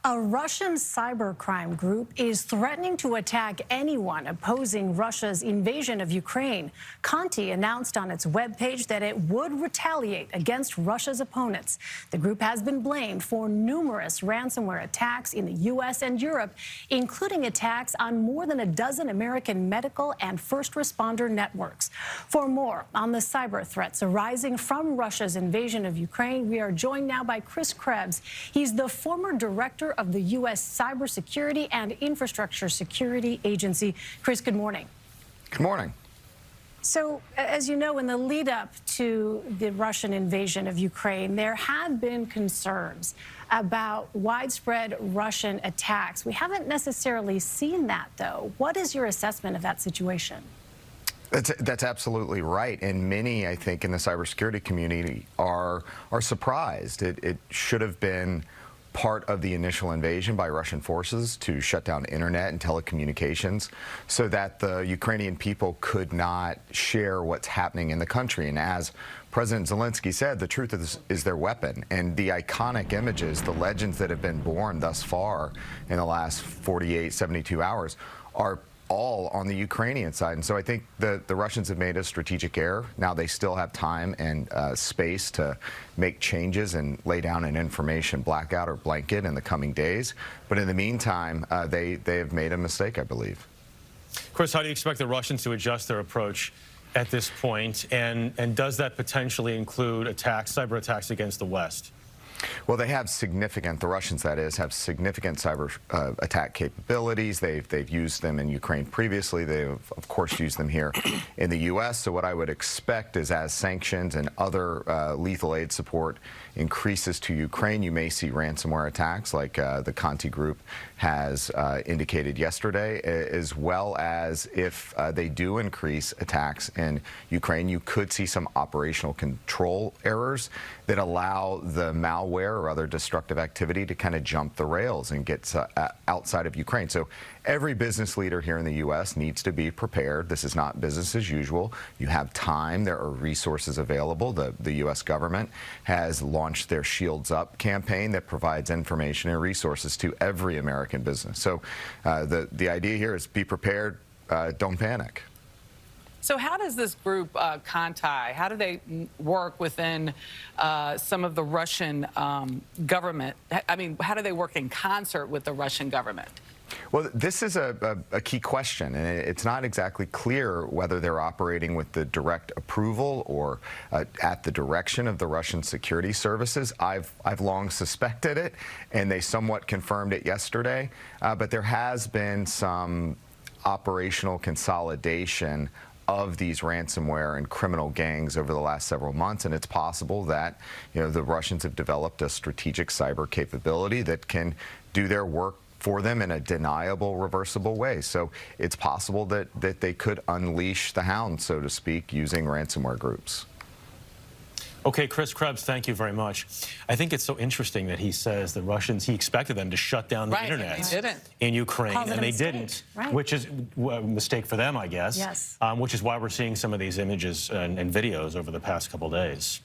A Russian cybercrime group is threatening to attack anyone opposing Russia's invasion of Ukraine. Conti announced on its webpage that it would retaliate against Russia's opponents. The group has been blamed for numerous ransomware attacks in the U.S. and Europe, including attacks on more than a dozen American medical and first responder networks. For more on the cyber threats arising from Russia's invasion of Ukraine, we are joined now by Chris Krebs. He's the former director of the U.S. Cybersecurity and Infrastructure Security Agency. Chris, good morning. Good morning. So, as you know, in the lead up to the Russian invasion of Ukraine, there have been concerns about widespread Russian attacks. We haven't necessarily seen that, though. What is your assessment of that situation? That's absolutely right. And many, I think, in the cybersecurity community are surprised. It should have been part of the initial invasion by Russian forces to shut down internet and telecommunications so that the Ukrainian people could not share what's happening in the country. And as President Zelensky said, the truth is their weapon. And the iconic images, the legends that have been born thus far in the last 48, 72 hours are all on the Ukrainian side. And so I think the Russians have made a strategic error. Now they still have time and space to make changes and lay down an information blackout or blanket in the coming days. But in the meantime, they have made a mistake, I believe. Chris, how do you expect the Russians to adjust their approach at this point? And does that potentially include attacks, cyber attacks against the West? Well, they have significant, the Russians that is, have significant cyber attack capabilities. They've used them in Ukraine previously. They've, of course, used them here in the U.S. So what I would expect is as sanctions and other lethal aid support increases to Ukraine, you may see ransomware attacks like the Conti group has indicated yesterday, as well as if they do increase attacks in Ukraine, you could see some operational control errors that allow the malware or other destructive activity to kind of jump the rails and get outside of Ukraine. So every business leader here in the U.S. needs to be prepared. This is not business as usual. You have time. There are resources available. The U.S. government has launched their Shields Up campaign that provides information and resources to every American business. So the idea here is be prepared, don't panic. So how does this group, Conti, how do they work within some of the Russian government? I mean, how do they work in concert with the Russian government? Well, this is a key question, and it's not exactly clear whether they're operating with the direct approval or at the direction of the Russian security services. I've long suspected it, and they somewhat confirmed it yesterday. But there has been some operational consolidation of these ransomware and criminal gangs over the last several months, and it's possible that the Russians have developed a strategic cyber capability that can do their work for them in a deniable, reversible way. So it's possible that they could unleash the hound, so to speak, using ransomware groups. Okay, Chris Krebs, thank you very much. I think it's so interesting that he says the Russians, he expected them to shut down the internet in Ukraine, and they didn't, which is a mistake for them, I guess. Yes. Which is why we're seeing some of these images and videos over the past couple days.